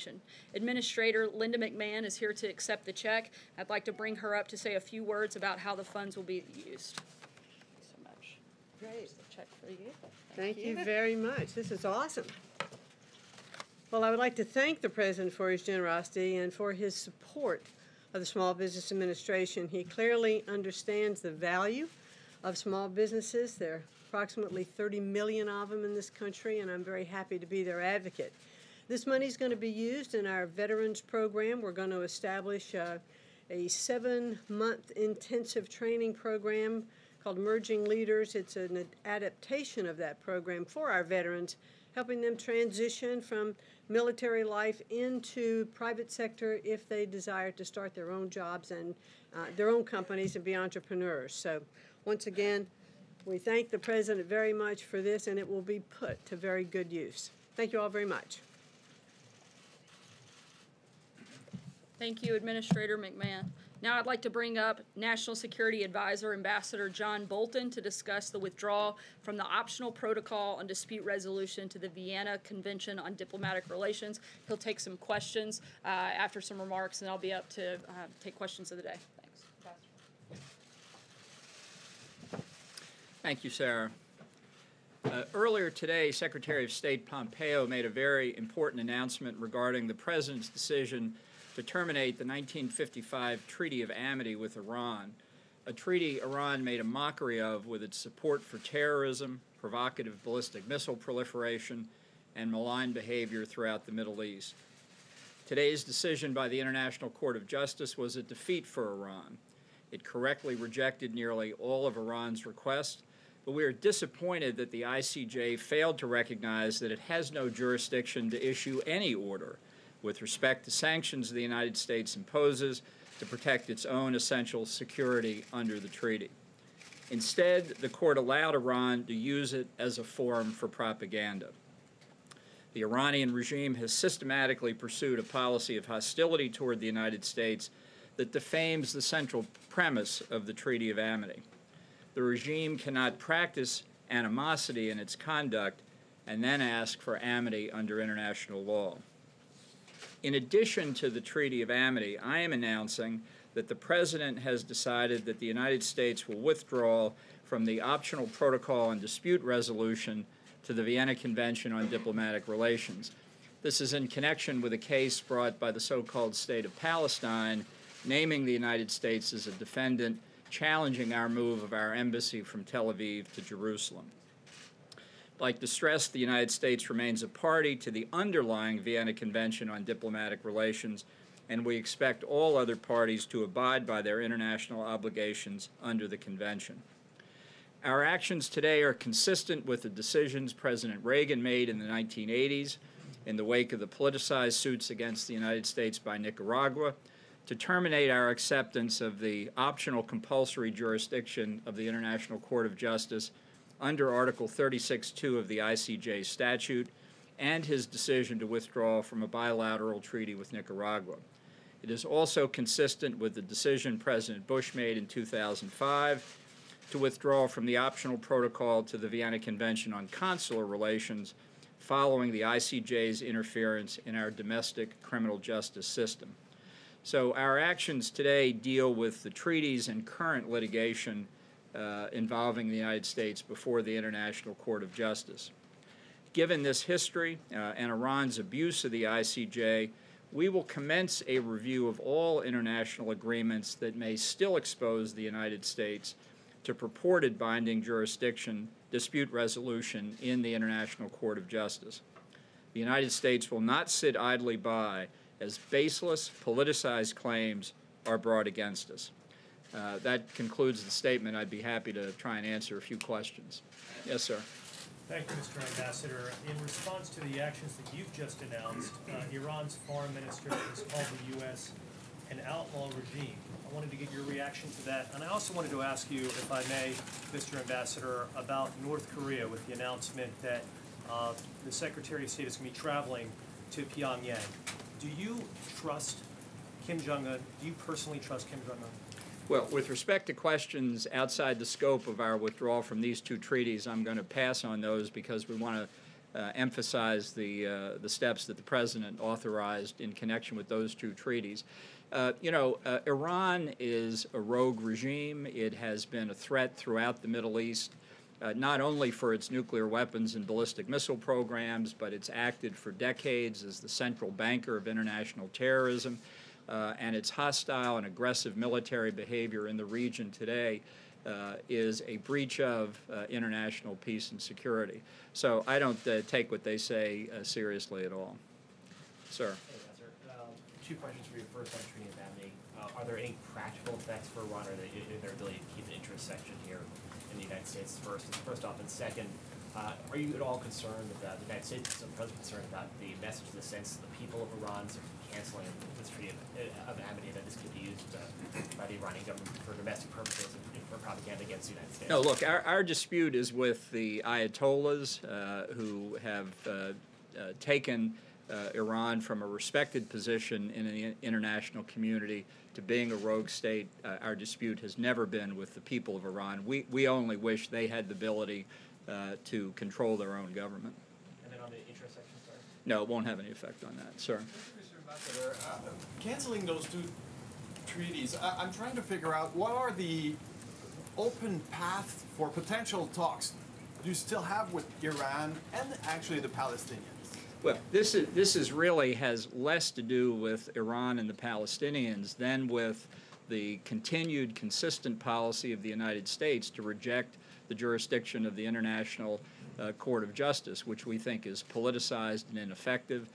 jurisdiction. Administrator Linda McMahon is here to accept the check. I'd like to bring her up to say a few words about how the funds will be used. Thank you so much. Great. Here's the check for you. Thank you very much. This is awesome. Well, I would like to thank the President for his generosity and for his support of the Small Business Administration. He clearly understands the value of small businesses. There are approximately 30 million of them in this country, and I'm very happy to be their advocate. This money is going to be used in our Veterans Program. We're going to establish a 7-month intensive training program called Emerging Leaders. It's an adaptation of that program for our veterans, helping them transition from military life into private sector if they desire to start their own jobs and their own companies and be entrepreneurs. So once again, we thank the President very much for this, and it will be put to very good use. Thank you all very much. Thank you, Administrator McMahon. Now I'd like to bring up National Security Advisor Ambassador John Bolton to discuss the withdrawal from the optional protocol on dispute resolution to the Vienna Convention on Diplomatic Relations. He'll take some questions after some remarks, and I'll be up to take questions of the day. Thanks. Thank you, Sarah. Earlier today, Secretary of State Pompeo made a very important announcement regarding the President's decision to terminate the 1955 Treaty of Amity with Iran, a treaty Iran made a mockery of with its support for terrorism, provocative ballistic missile proliferation, and malign behavior throughout the Middle East. Today's decision by the International Court of Justice was a defeat for Iran. It correctly rejected nearly all of Iran's requests, but we are disappointed that the ICJ failed to recognize that it has no jurisdiction to issue any order with respect to sanctions the United States imposes to protect its own essential security under the treaty. Instead, the court allowed Iran to use it as a forum for propaganda. The Iranian regime has systematically pursued a policy of hostility toward the United States that defames the central premise of the Treaty of Amity. The regime cannot practice animosity in its conduct and then ask for amity under international law. In addition to the Treaty of Amity, I am announcing that the President has decided that the United States will withdraw from the optional protocol on dispute resolution to the Vienna Convention on Diplomatic Relations. This is in connection with a case brought by the so-called State of Palestine, naming the United States as a defendant, challenging our move of our embassy from Tel Aviv to Jerusalem. I'd like to stress the United States remains a party to the underlying Vienna Convention on Diplomatic Relations, and we expect all other parties to abide by their international obligations under the convention. Our actions today are consistent with the decisions President Reagan made in the 1980s in the wake of the politicized suits against the United States by Nicaragua to terminate our acceptance of the optional compulsory jurisdiction of the International Court of Justice under Article 36(2) of the ICJ statute, and his decision to withdraw from a bilateral treaty with Nicaragua. It is also consistent with the decision President Bush made in 2005 to withdraw from the optional protocol to the Vienna Convention on Consular Relations following the ICJ's interference in our domestic criminal justice system. So our actions today deal with the treaties and current litigation involving the United States before the International Court of Justice. Given this history and Iran's abuse of the ICJ, we will commence a review of all international agreements that may still expose the United States to purported binding jurisdiction dispute resolution in the International Court of Justice. The United States will not sit idly by as baseless, politicized claims are brought against us. That concludes the statement. I'd be happy to try and answer a few questions. Yes, sir. Thank you, Mr. Ambassador. In response to the actions that you've just announced, Iran's foreign minister has called the U.S. an outlaw regime. I wanted to get your reaction to that. And I also wanted to ask you, if I may, Mr. Ambassador, about North Korea with the announcement that the Secretary of State is going to be traveling to Pyongyang. Do you trust Kim Jong-un? Do you personally trust Kim Jong-un? Well, with respect to questions outside the scope of our withdrawal from these two treaties, I'm going to pass on those because we want emphasize the steps that the President authorized in connection with those two treaties. Iran is a rogue regime. It has been a threat throughout the Middle East, not only for its nuclear weapons and ballistic missile programs, but it's acted for decades as the central banker of international terrorism, and its hostile and aggressive military behavior in the region today is a breach of international peace and security. So I don't take what they say seriously at all. Sir. Hey, Ambassador. Two questions for you. First on Treaty of Amity. Are there any practical effects for Iran or their ability to keep an interest section here in the United States first off? And second, are you at all concerned that the United States is concerned about the message in the sense that the people of Iran are canceling this Treaty of Amity, that this could be used by the Iranian government for domestic purposes and for propaganda against the United States? No, look, our dispute is with the Ayatollahs who have taken Iran from a respected position in the international community to being a rogue state. Our dispute has never been with the people of Iran. We only wish they had the ability to control their own government. And then on the interest section, sorry? No, it won't have any effect on that, sir. Mr. Ambassador, canceling those two treaties, I'm trying to figure out what are the open paths for potential talks do you still have with Iran and actually the Palestinians? Well, this is really has less to do with Iran and the Palestinians than with the continued consistent policy of the United States to reject the jurisdiction of the International Court of Justice, which we think is politicized and ineffective.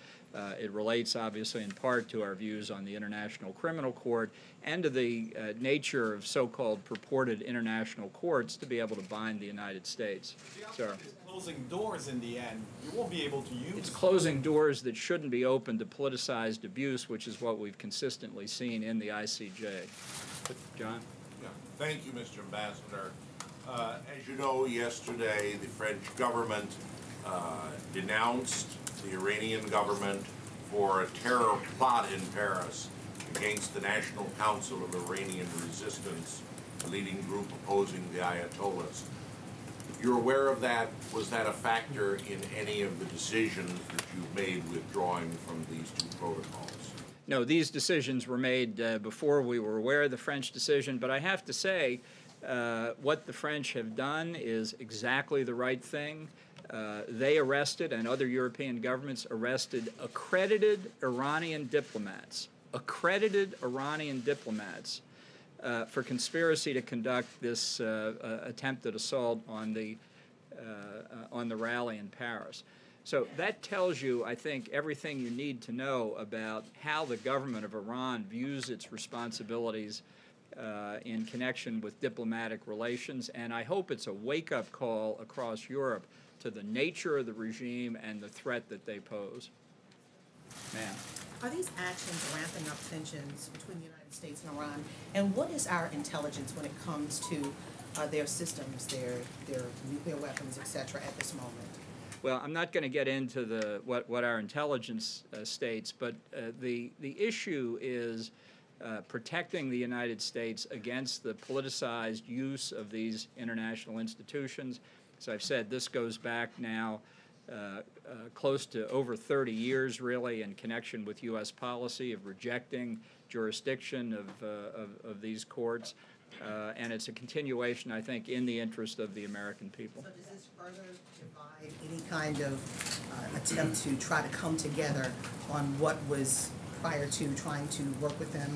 It relates, obviously, in part to our views on the International Criminal Court and to the nature of so-called purported international courts to be able to bind the United States. Sir. It's closing doors in the end. You won't be able to use. It's closing doors that shouldn't be open to politicized abuse, which is what we've consistently seen in the ICJ. John? Yeah. Thank you, Mr. Ambassador. As you know, yesterday the French government denounced the Iranian government for a terror plot in Paris against the National Council of Iranian Resistance, a leading group opposing the Ayatollahs. You're aware of that? Was that a factor in any of the decisions that you've made withdrawing from these two protocols? No, these decisions were made before we were aware of the French decision, but I have to say what the French have done is exactly the right thing. They arrested, and other European governments arrested, accredited Iranian diplomats for conspiracy to conduct this attempted assault on the rally in Paris. So that tells you, I think, everything you need to know about how the government of Iran views its responsibilities in connection with diplomatic relations, and I hope it's a wake-up call across Europe to the nature of the regime and the threat that they pose. Ma'am. Are these actions ramping up tensions between the United States and Iran? And what is our intelligence when it comes to their systems, their nuclear weapons, et cetera, at this moment? Well, I'm not going to get into what our intelligence states, but the issue is protecting the United States against the politicized use of these international institutions. As I've said, this goes back now close to over 30 years, really, in connection with U.S. policy of rejecting jurisdiction of these courts. And it's a continuation, I think, in the interest of the American people. So does this further divide any kind of attempt to try to come together on what was prior to trying to work with them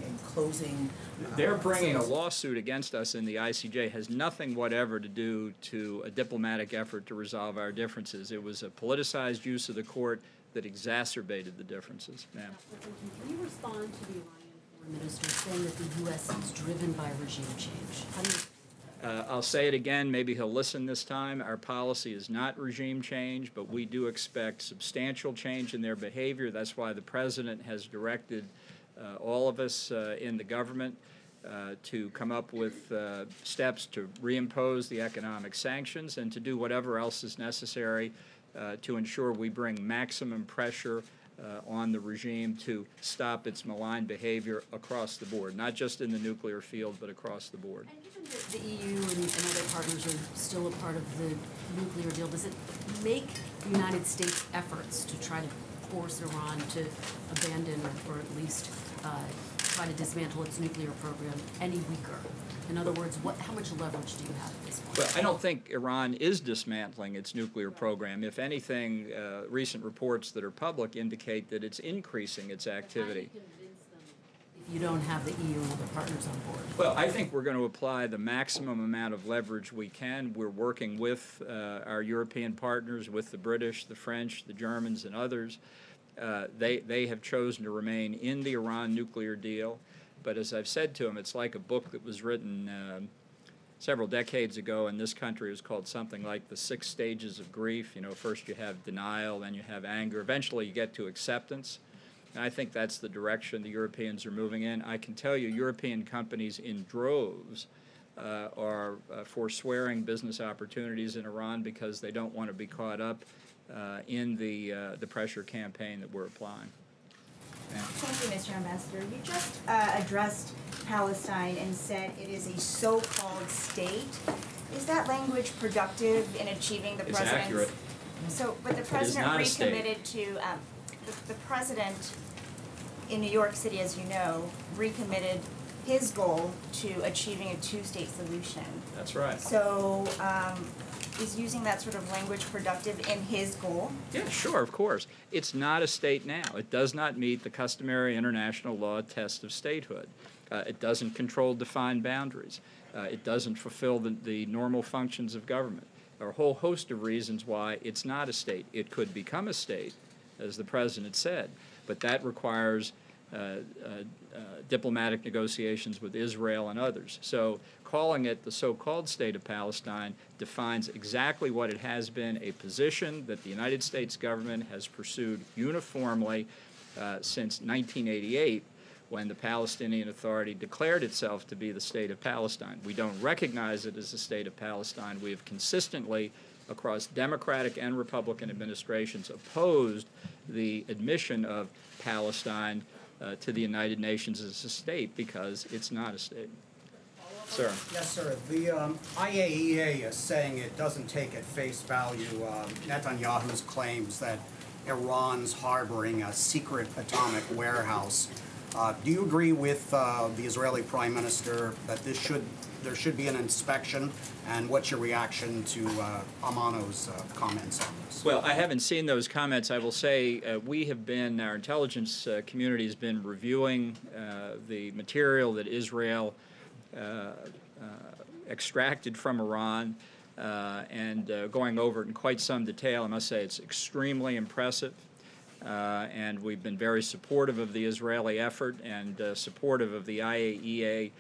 in closing? They're bringing a lawsuit against us in the ICJ. Has nothing whatever to do to a diplomatic effort to resolve our differences. It was a politicized use of the court that exacerbated the differences. Ma'am. Can you respond to the Iranian foreign minister saying that the U.S. is driven by regime change? How do you I'll say it again, maybe he'll listen this time. Our policy is not regime change, but we do expect substantial change in their behavior. That's why the President has directed all of us in the government to come up with steps to reimpose the economic sanctions and to do whatever else is necessary to ensure we bring maximum pressure on the regime to stop its malign behavior across the board, not just in the nuclear field, but across the board. And given that the EU and other partners are still a part of the nuclear deal, does it make the United States efforts to try to force Iran to abandon or at least try to dismantle its nuclear program any weaker? In other words, how much leverage do you have at this point? Well, I don't think Iran is dismantling its nuclear program. If anything, recent reports that are public indicate that it's increasing its activity. How do you convince them if you don't have the EU and other partners on board? Well, I think we're going to apply the maximum amount of leverage we can. We're working with our European partners, with the British, the French, the Germans, and others. They have chosen to remain in the Iran nuclear deal. But as I've said to them, it's like a book that was written several decades ago in this country. It was called something like The 6 Stages of Grief. You know, first you have denial, then you have anger. Eventually you get to acceptance. And I think that's the direction the Europeans are moving in. I can tell you European companies in droves are forswearing business opportunities in Iran because they don't want to be caught up in the pressure campaign that we're applying. Thank you, Mr. Ambassador. You just addressed Palestine and said it is a so-called state. Is that language productive in achieving the president's? It's accurate. So, but the president recommitted to the president in New York City, as you know, recommitted his goal to achieving a two-state solution. That's right. So, is using that sort of language productive in his goal? Yeah, sure, of course. It's not a state now. It does not meet the customary international law test of statehood. It doesn't control defined boundaries. It doesn't fulfill the normal functions of government. There are a whole host of reasons why it's not a state. It could become a state, as the president said, but that requires diplomatic negotiations with Israel and others. So calling it the so-called state of Palestine defines exactly what it has been, a position that the United States government has pursued uniformly since 1988, when the Palestinian Authority declared itself to be the state of Palestine. We don't recognize it as the state of Palestine. We have consistently, across Democratic and Republican administrations, opposed the admission of Palestine to the United Nations as a state because it's not a state. Sir. Yes, sir. The IAEA is saying it doesn't take at face value Netanyahu's claims that Iran's harboring a secret atomic warehouse. Do you agree with the Israeli Prime Minister that there should be an inspection? And what's your reaction to Amano's comments on this? Well, I haven't seen those comments. I will say our intelligence community has been reviewing the material that Israel extracted from Iran and going over it in quite some detail. I must say it's extremely impressive. And we've been very supportive of the Israeli effort and supportive of the IAEA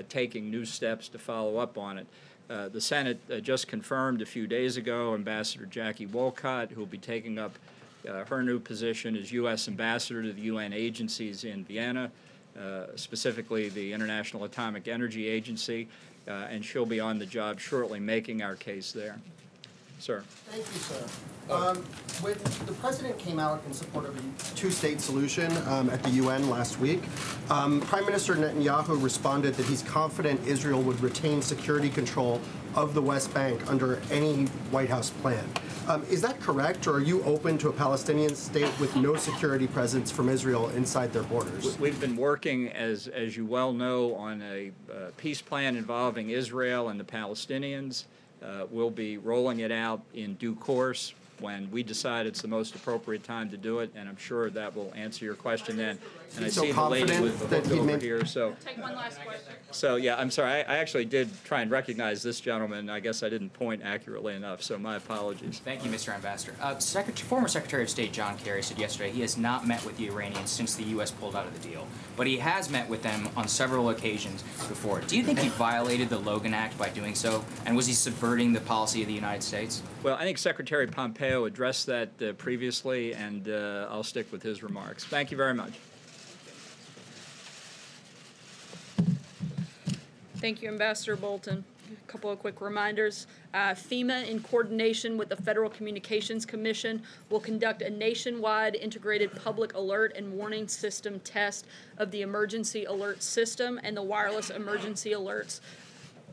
taking new steps to follow up on it. The Senate just confirmed a few days ago Ambassador Jackie Wolcott, who will be taking up her new position as U.S. Ambassador to the UN agencies in Vienna, specifically the International Atomic Energy Agency, and she'll be on the job shortly making our case there. Sir. Thank you, sir. When the president came out in support of a two-state solution at the UN last week, Prime Minister Netanyahu responded that he's confident Israel would retain security control of the West Bank under any White House plan. Is that correct, or are you open to a Palestinian state with no security presence from Israel inside their borders? We've been working, as you well know, on a peace plan involving Israel and the Palestinians. We'll be rolling it out in due course when we decide it's the most appropriate time to do it, and I'm sure that will answer your question then. And I see the lady with the hook over here, so. Take one last question. So, yeah, I'm sorry. I actually did try and recognize this gentleman. I guess I didn't point accurately enough, so my apologies. Thank you, Mr. Ambassador. Former Secretary of State John Kerry said yesterday he has not met with the Iranians since the U.S. pulled out of the deal, but he has met with them on several occasions before. Do you think he violated the Logan Act by doing so, and was he subverting the policy of the United States? Well, I think Secretary Pompeo addressed that previously, and I'll stick with his remarks. Thank you very much. Thank you, Ambassador Bolton. A couple of quick reminders. FEMA, in coordination with the Federal Communications Commission, will conduct a nationwide integrated public alert and warning system test of the emergency alert system and the wireless emergency alerts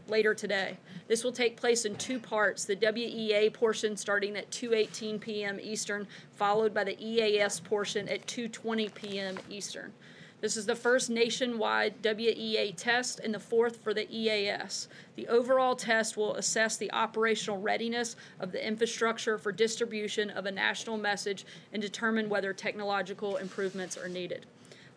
later today. This will take place in two parts, the WEA portion starting at 2:18 p.m. Eastern, followed by the EAS portion at 2:20 p.m. Eastern. This is the first nationwide WEA test and the fourth for the EAS. The overall test will assess the operational readiness of the infrastructure for distribution of a national message and determine whether technological improvements are needed.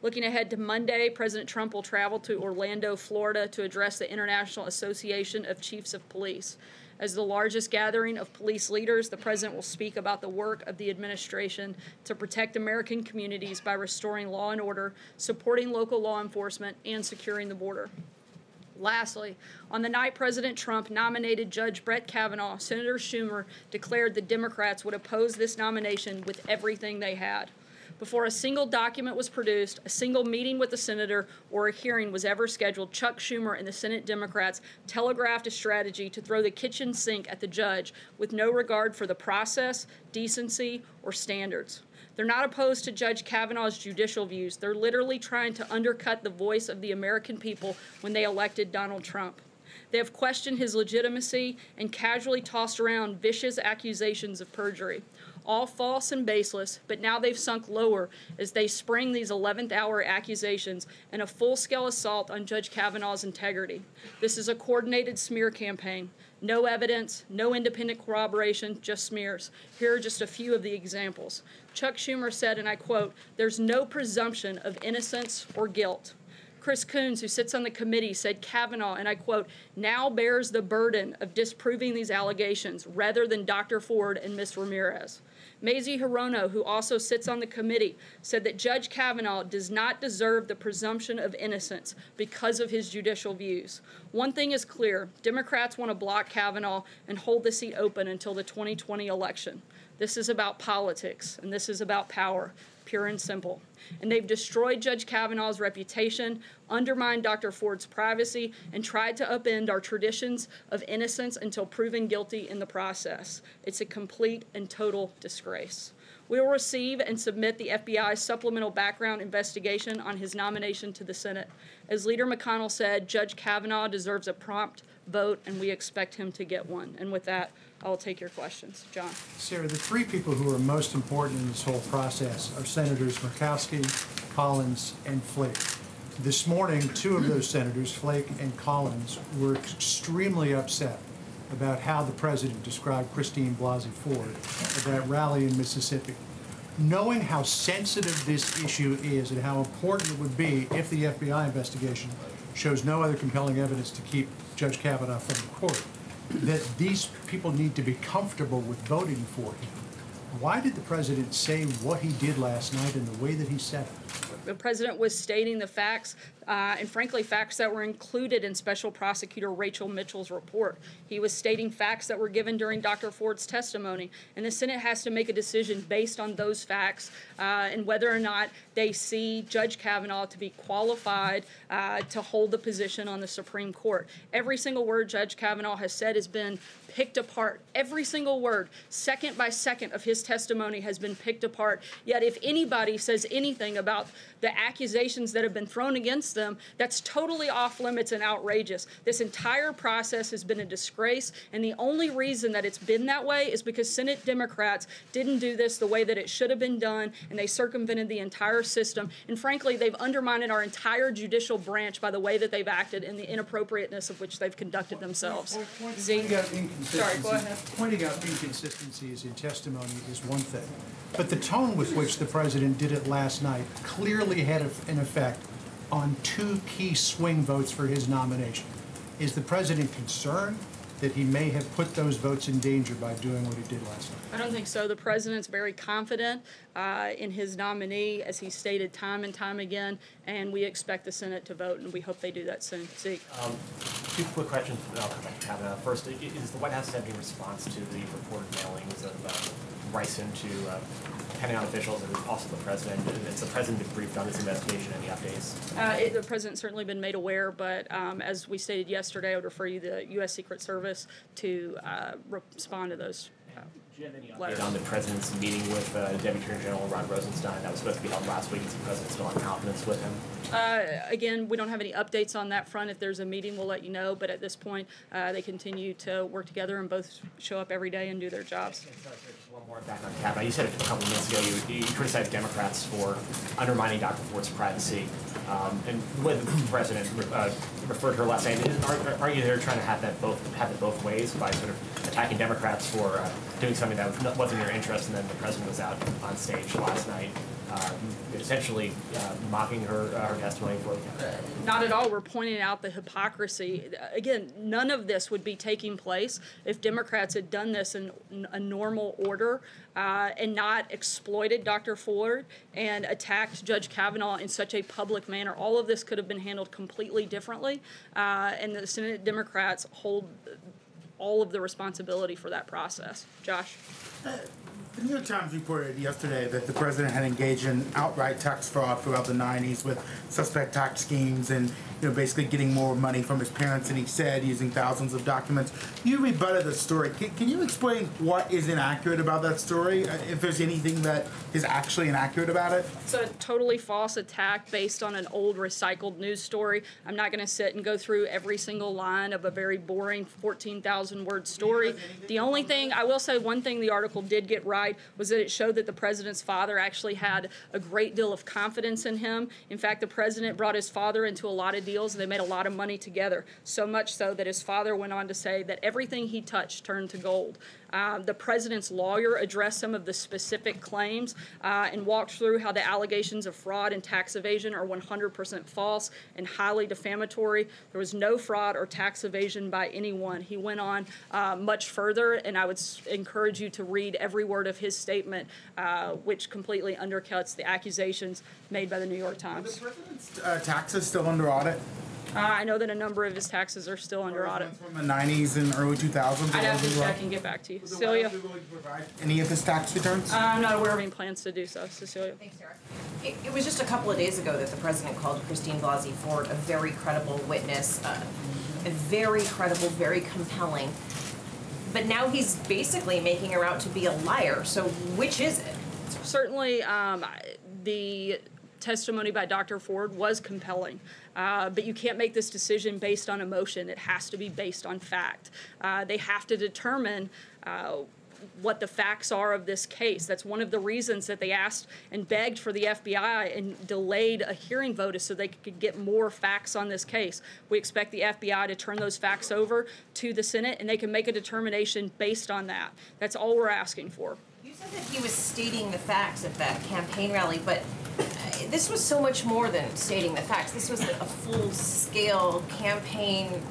Looking ahead to Monday, President Trump will travel to Orlando, Florida to address the International Association of Chiefs of Police. As the largest gathering of police leaders, the president will speak about the work of the administration to protect American communities by restoring law and order, supporting local law enforcement, and securing the border. Lastly, on the night President Trump nominated Judge Brett Kavanaugh, Senator Schumer declared the Democrats would oppose this nomination with everything they had. Before a single document was produced, a single meeting with the senator, or a hearing was ever scheduled, Chuck Schumer and the Senate Democrats telegraphed a strategy to throw the kitchen sink at the judge with no regard for the process, decency, or standards. They're not opposed to Judge Kavanaugh's judicial views. They're literally trying to undercut the voice of the American people when they elected Donald Trump. They have questioned his legitimacy and casually tossed around vicious accusations of perjury. All false and baseless, but now they've sunk lower as they spring these 11th-hour accusations and a full-scale assault on Judge Kavanaugh's integrity. This is a coordinated smear campaign. No evidence, no independent corroboration, just smears. Here are just a few of the examples. Chuck Schumer said, and I quote, "There's no presumption of innocence or guilt." Chris Coons, who sits on the committee, said Kavanaugh, and I quote, "now bears the burden of disproving these allegations rather than Dr. Ford and Ms. Ramirez." Mazie Hirono, who also sits on the committee, said that Judge Kavanaugh does not deserve the presumption of innocence because of his judicial views. One thing is clear, Democrats want to block Kavanaugh and hold the seat open until the 2020 election. This is about politics, and this is about power, pure and simple. And they've destroyed Judge Kavanaugh's reputation, undermined Dr. Ford's privacy, and tried to upend our traditions of innocence until proven guilty in the process. It's a complete and total disgrace. We will receive and submit the FBI's supplemental background investigation on his nomination to the Senate. As Leader McConnell said, Judge Kavanaugh deserves a prompt vote, and we expect him to get one. And with that, I will take your questions. John. Sarah, the three people who are most important in this whole process are Senators Murkowski, Collins, and Flake. This morning, two of those senators, Flake and Collins, were extremely upset about how the president described Christine Blasey Ford at that rally in Mississippi. Knowing how sensitive this issue is and how important it would be if the FBI investigation shows no other compelling evidence to keep Judge Kavanaugh from the court, that these people need to be comfortable with voting for him. Why did the president say what he did last night in the way that he said it? The president was stating the facts, and frankly, facts that were included in Special Prosecutor Rachel Mitchell's report. He was stating facts that were given during Dr. Ford's testimony, and the Senate has to make a decision based on those facts and whether or not they see Judge Kavanaugh to be qualified to hold the position on the Supreme Court. Every single word Judge Kavanaugh has said has been picked apart. Every single word, second by second, of his testimony has been picked apart. Yet if anybody says anything about the accusations that have been thrown against them, that's totally off limits and outrageous. This entire process has been a disgrace, and the only reason that it's been that way is because Senate Democrats didn't do this the way that it should have been done, and they circumvented the entire system. And frankly, they've undermined our entire judicial branch by the way that they've acted and the inappropriateness of which they've conducted themselves. Sorry, go ahead. Pointing out inconsistencies in testimony is one thing, but the tone with which the president did it last night clearly had an effect on two key swing votes for his nomination. Is the president concerned that he may have put those votes in danger by doing what he did last night? I don't think so. The president's very confident in his nominee, as he stated time and time again, and we expect the Senate to vote, and we hope they do that soon. Zeke. Two quick questions. I'll come back to Kavanaugh. First, is the White House having a response to the reported mailings of Bryson to Pentagon officials and also the president? Has the president been briefed on this investigation? Any updates? The president's certainly been made aware, but as we stated yesterday, I would refer you to the U.S. Secret Service to respond to those Do you have any letters. update on the president's meeting with Deputy Attorney General Rod Rosenstein? That was supposed to be held last week. Is the president still in confidence with him? Again, we don't have any updates on that front. If there's a meeting, we'll let you know. But at this point, they continue to work together and both show up every day and do their jobs. Sorry, just one more back on Cavanaugh. You said a couple of minutes ago you criticized Democrats for undermining Dr. Ford's privacy. And the way the president referred to her last night, are you there trying to have it both ways by sort of attacking Democrats for doing something that wasn't in your interest, and then the president was out on stage last night essentially mocking her testimony for Not at all. We're pointing out the hypocrisy. Again, none of this would be taking place if Democrats had done this in a normal order and not exploited Dr. Ford and attacked Judge Kavanaugh in such a public manner. All of this could have been handled completely differently, and the Senate Democrats hold all of the responsibility for that process. Josh? The New York Times reported yesterday that the president had engaged in outright tax fraud throughout the 90s with suspect tax schemes and, basically getting more money from his parents than he said, using thousands of documents. You rebutted the story. Can you explain what is inaccurate about that story, if there's anything that is actually inaccurate about it? It's a totally false attack based on an old recycled news story. I'm not going to sit and go through every single line of a very boring 14,000-word story. The only thing, I will say one thing the article did get right was that it showed that the president's father actually had a great deal of confidence in him. In fact, the president brought his father into a lot of deals, and they made a lot of money together, so much so that his father went on to say that everything he touched turned to gold. The president's lawyer addressed some of the specific claims and walked through how the allegations of fraud and tax evasion are 100% false and highly defamatory. There was no fraud or tax evasion by anyone. He went on much further, and I would encourage you to read every word of his statement, which completely undercuts the accusations made by the New York Times. Are the president's taxes still under audit? I know that a number of his taxes are still under audit. From the 90s and early 2000s? I'd have to check and get back to you. Celia? Any of his tax returns? I'm not aware of any plans to do so. Cecilia? Thanks, Sarah. It was just a couple of days ago that the president called Christine Blasey Ford a very credible witness, a very credible, very compelling. But now he's basically making her out to be a liar. So which is it? Certainly, the testimony by Dr. Ford was compelling, but you can't make this decision based on emotion. It has to be based on fact. They have to determine what the facts are of this case. That's one of the reasons that they asked and begged for the FBI and delayed a hearing vote is so they could get more facts on this case. We expect the FBI to turn those facts over to the Senate, and they can make a determination based on that. That's all we're asking for. You said that he was stating the facts at that campaign rally, but this was so much more than stating the facts. This was a full-scale campaign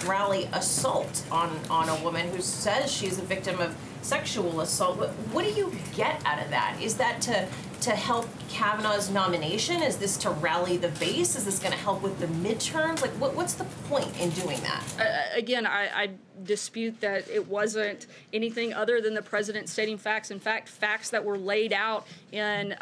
rally assault on a woman who says she's a victim of sexual assault. What do you get out of that? Is that to help Kavanaugh's nomination? Is this to rally the base? Is this going to help with the midterms? Like, what's the point in doing that? Again, I dispute that it wasn't anything other than the president stating facts. In fact, facts that were laid out in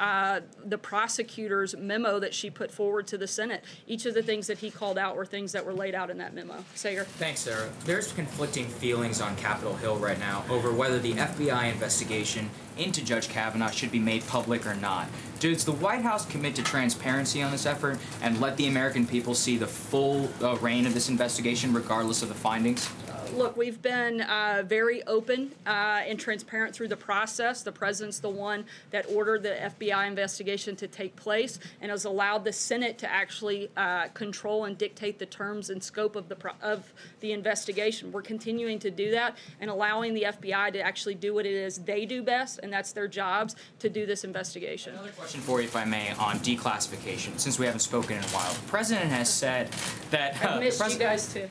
the prosecutor's memo that she put forward to the Senate. Each of the things that he called out were things that were laid out in that memo. Sager? Thanks, Sarah. There's conflicting feelings on Capitol Hill right now over whether the FBI investigation into Judge Kavanaugh should be made public or not. Does the White House commit to transparency on this effort and let the American people see the full reign of this investigation regardless of the findings? Look, we've been very open and transparent through the process. The president's the one that ordered the FBI investigation to take place and has allowed the Senate to actually control and dictate the terms and scope of the investigation. We're continuing to do that and allowing the FBI to actually do what it is they do best, and that's their jobs to do this investigation. Another question for you, if I may, on declassification, since we haven't spoken in a while. The president has said that... I missed you guys too.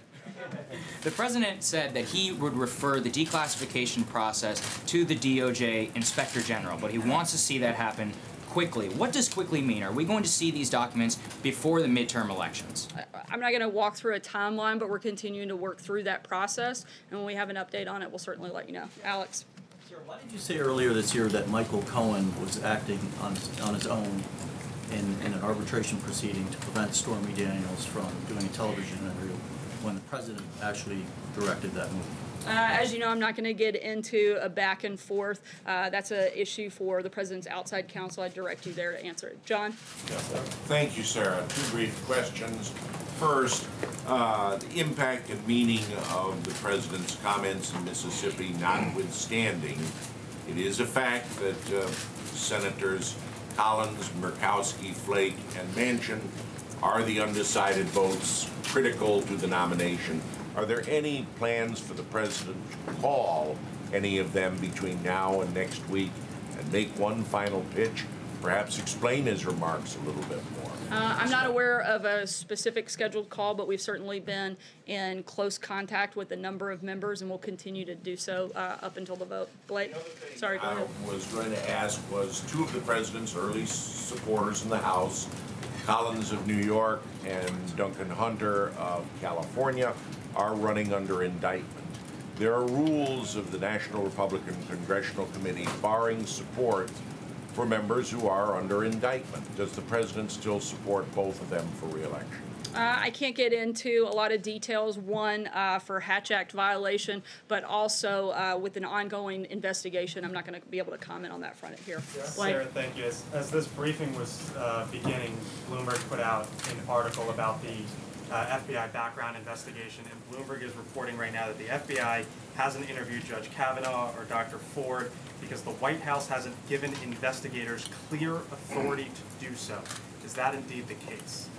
The president said that he would refer the declassification process to the DOJ Inspector General, but he wants to see that happen quickly. What does quickly mean? Are we going to see these documents before the midterm elections? I'm not going to walk through a timeline, but we're continuing to work through that process, and when we have an update on it, we'll certainly let you know. Alex? Sir, Why did you say earlier this year that Michael Cohen was acting on his own in an arbitration proceeding to prevent Stormy Daniels from doing a television interview when the president actually directed that move? As you know, I'm not going to get into a back and forth. That's an issue for the president's outside counsel. I direct you there to answer it. John? Thank you, Sarah. Two brief questions. First, the impact and meaning of the president's comments in Mississippi notwithstanding, it is a fact that Senators Collins, Murkowski, Flake, and Manchin are the undecided votes critical to the nomination. Are there any plans for the president to call any of them between now and next week and make one final pitch? Perhaps explain his remarks a little bit more. I'm not aware of a specific scheduled call, but we've certainly been in close contact with a number of members, and we'll continue to do so up until the vote. Blake? Sorry, go ahead. I was going to ask was two of the president's early supporters in the House, Collins of New York and Duncan Hunter of California, are running under indictment. There are rules of the National Republican Congressional Committee barring support for members who are under indictment. Does the president still support both of them for re-election? I can't get into a lot of details, one for Hatch Act violation, but also with an ongoing investigation. I'm not going to be able to comment on that front here. Sarah, thank you. As this briefing was beginning, Bloomberg put out an article about the FBI background investigation, and Bloomberg is reporting right now that the FBI hasn't interviewed Judge Kavanaugh or Dr. Ford because the White House hasn't given investigators clear authority to do so. Is that indeed the case?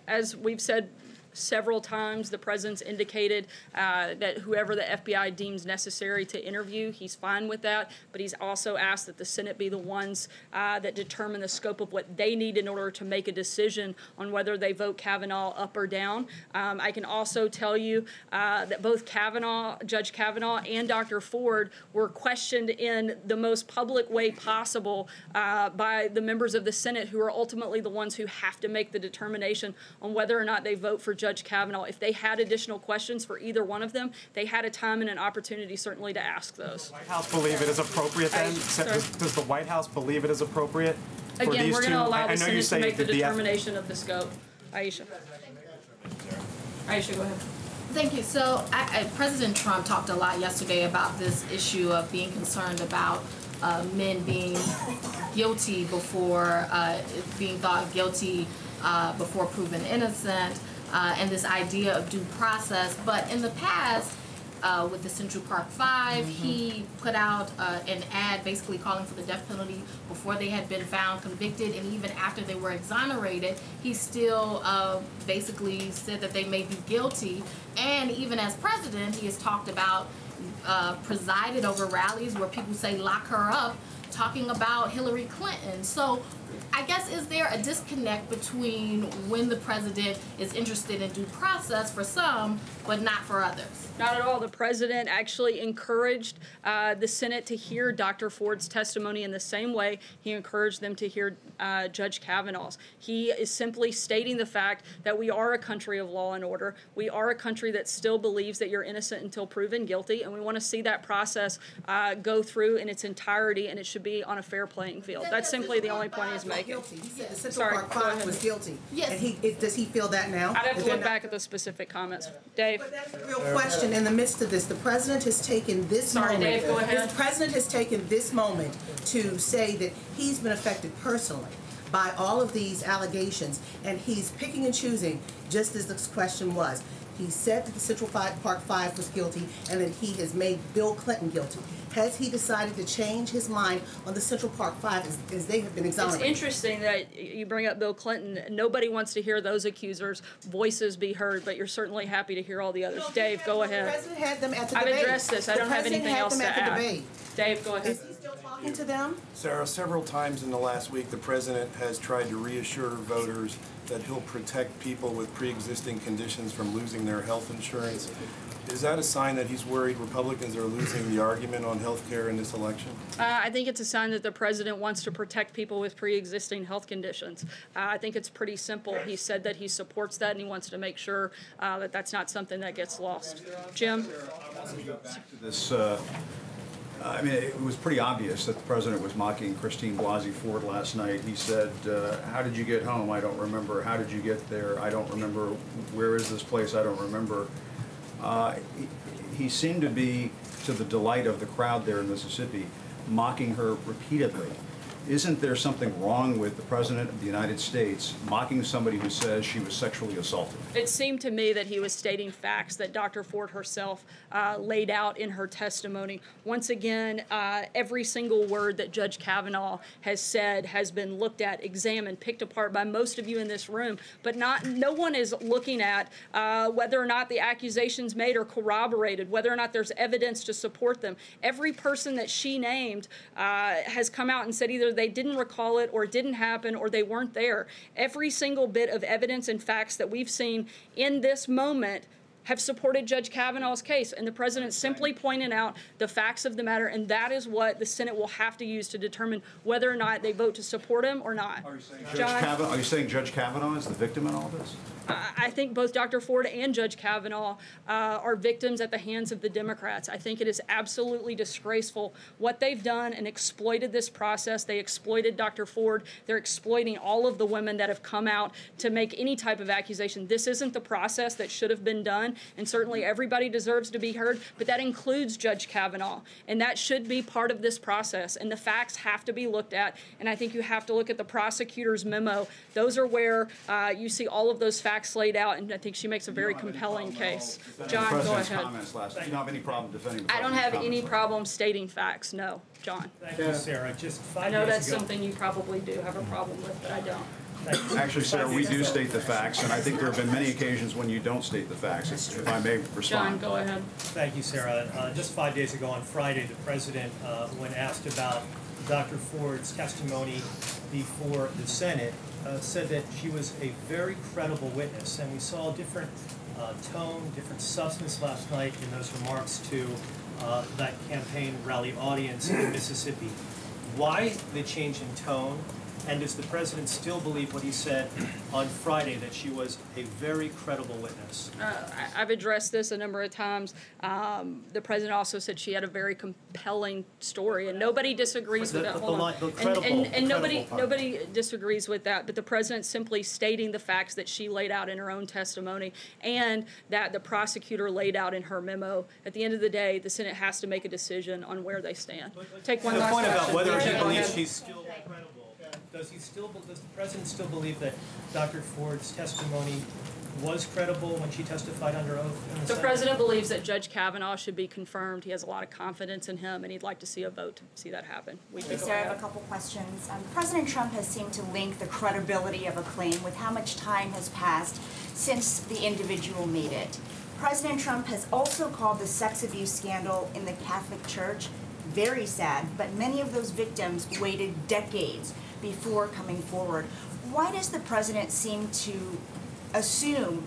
As we've said several times, the president's indicated that whoever the FBI deems necessary to interview, he's fine with that, but he's also asked that the Senate be the ones that determine the scope of what they need in order to make a decision on whether they vote Kavanaugh up or down. I can also tell you that both Judge Kavanaugh and Dr. Ford were questioned in the most public way possible by the members of the Senate, who are ultimately the ones who have to make the determination on whether or not they vote for Judge Kavanaugh. If they had additional questions for either one of them, they had a time and an opportunity certainly to ask those. Does the White House believe it is appropriate then? Does the White House believe it is appropriate for Again, these we're going to allow the I know you Senate to say make the that determination of the scope. Aisha. Aisha, go ahead. Thank you. So President Trump talked a lot yesterday about this issue of being concerned about men being guilty before being thought guilty before proven innocent. And this idea of due process. But in the past, with the Central Park Five, he put out an ad basically calling for the death penalty before they had been found convicted, and even after they were exonerated, he still basically said that they may be guilty. And even as president, he has talked about presided over rallies where people say lock her up, talking about Hillary Clinton. So I guess, is there a disconnect between when the president is interested in due process for some, but not for others? Not at all. The president actually encouraged the Senate to hear Dr. Ford's testimony in the same way he encouraged them to hear Judge Kavanaugh's. He is simply stating the fact that we are a country of law and order. We are a country that still believes that you're innocent until proven guilty, and we want to see that process go through in its entirety, and it should be on a fair playing field. That's simply the only point he's making. He said the Central Park Five was guilty. Yes. And does he feel that now? I'd have to look back at the specific comments. Dave. But that's the real question. In the midst of this, the president has taken this moment. Dave, go ahead. The president has taken this moment to say that he's been affected personally by all of these allegations, and he's picking and choosing, just as this question was. He said that the Central Park Five was guilty, and that he has made Bill Clinton guilty. Has he decided to change his mind on the Central Park Five as they have been exonerated? It's interesting that you bring up Bill Clinton. Nobody wants to hear those accusers' voices be heard, but you're certainly happy to hear all the others. Dave, go ahead. The president had them at the I've debate. addressed this. I don't have anything else to add. Dave, go ahead. Is he still talking to them? Sarah, several times in the last week, the president has tried to reassure voters that he'll protect people with pre-existing conditions from losing their health insurance. Is that a sign that he's worried Republicans are losing the argument on health care in this election? I think it's a sign that the president wants to protect people with pre-existing health conditions. I think it's pretty simple. He said that he supports that, and he wants to make sure that that's not something that gets lost. Jim? I want to go back to this I mean, it was pretty obvious that the president was mocking Christine Blasey Ford last night. He said, how did you get home? I don't remember. How did you get there? I don't remember. Where is this place? I don't remember. He seemed to be, to the delight of the crowd there in Mississippi, mocking her repeatedly. Isn't there something wrong with the President of the United States mocking somebody who says she was sexually assaulted? It seemed to me that he was stating facts that Dr. Ford herself laid out in her testimony. Once again, every single word that Judge Cavanaugh has said has been looked at, examined, picked apart by most of you in this room, but no one is looking at whether or not the accusations made are corroborated, whether or not there's evidence to support them. Every person that she named has come out and said either they didn't recall it or it didn't happen or they weren't there. Every single bit of evidence and facts that we've seen in this moment have supported Judge Cavanaugh's case, and the president simply pointed out the facts of the matter, and that is what the Senate will have to use to determine whether or not they vote to support him or not. Are you saying Judge Cavanaugh is the victim in all this? I think both Dr. Ford and Judge Cavanaugh are victims at the hands of the Democrats. I think it is absolutely disgraceful what they've done and exploited this process. They exploited Dr. Ford. They're exploiting all of the women that have come out to make any type of accusation. This isn't the process that should have been done, and certainly everybody deserves to be heard, but that includes Judge Cavanaugh, and that should be part of this process, and the facts have to be looked at, and I think you have to look at the prosecutor's memo. Those are where you see all of those facts laid out, and I think she makes a very compelling case. John, go ahead. You don't have any problem defending the I don't have any problem stating facts, no. John. Thank you, Sarah. Just 5 days ago. I know that's something you probably do have a problem with, but I don't. Actually, Sarah, we do state the facts, and I think there have been many occasions when you don't state the facts, if I may respond. John, go ahead. Thank you, Sarah. Just 5 days ago on Friday, the president, when asked about Dr. Ford's testimony before the Senate, said that she was a very credible witness, and we saw a different tone, different substance last night in those remarks to that campaign rally audience in Mississippi. Why the change in tone? And does the president still believe what he said on Friday, that she was a very credible witness? I've addressed this a number of times. The president also said she had a very compelling story, and nobody disagrees with that. And nobody disagrees with that, but the president simply stating the facts that she laid out in her own testimony and that the prosecutor laid out in her memo. At the end of the day, the Senate has to make a decision on where they stand. Take one last question. The point about whether he believes she's still credible. Does the president still believe that Dr. Ford's testimony was credible when she testified under oath in the Senate? The president believes that Judge Cavanaugh should be confirmed. He has a lot of confidence in him, and he'd like to see a vote to see that happen. Sarah, I have a couple questions. President Trump has seemed to link the credibility of a claim with how much time has passed since the individual made it. President Trump has also called the sex abuse scandal in the Catholic Church very sad, but many of those victims waited decades before coming forward. Why does the president seem to assume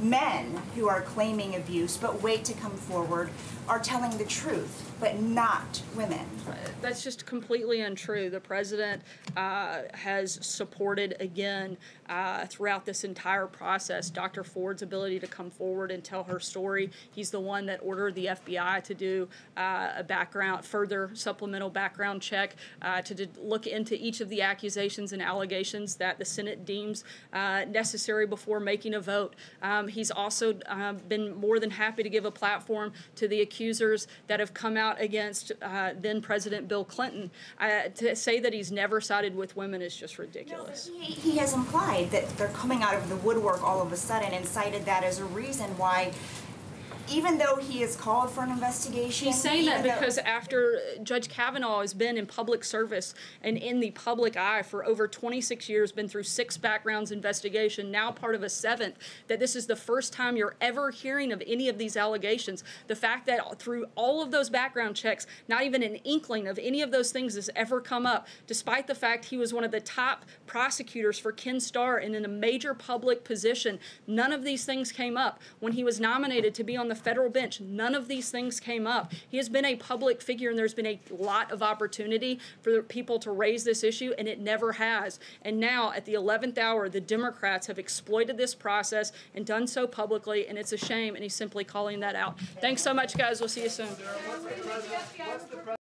men who are claiming abuse but wait to come forward are telling the truth, but not women? That's just completely untrue. The president has supported, again, throughout this entire process, Dr. Ford's ability to come forward and tell her story. He's the one that ordered the FBI to do a further supplemental background check to look into each of the accusations and allegations that the Senate deems necessary before making a vote. He's also been more than happy to give a platform to the accusers that have come out against then President Bill Clinton. To say that he's never sided with women is just ridiculous. No, he has implied that they're coming out of the woodwork all of a sudden and cited that as a reason why, even though he has called for an investigation. He's saying that because after Judge Cavanaugh has been in public service and in the public eye for over 26 years, been through 6 backgrounds investigation, now part of a 7th, that this is the first time you're ever hearing of any of these allegations. The fact that through all of those background checks, not even an inkling of any of those things has ever come up, despite the fact he was one of the top prosecutors for Ken Starr and in a major public position, none of these things came up. When he was nominated to be on the federal bench, none of these things came up. He has been a public figure, and there's been a lot of opportunity for people to raise this issue, and it never has. And now, at the 11th hour, the Democrats have exploited this process and done so publicly, and it's a shame, and he's simply calling that out. Thanks so much, guys. We'll see you soon.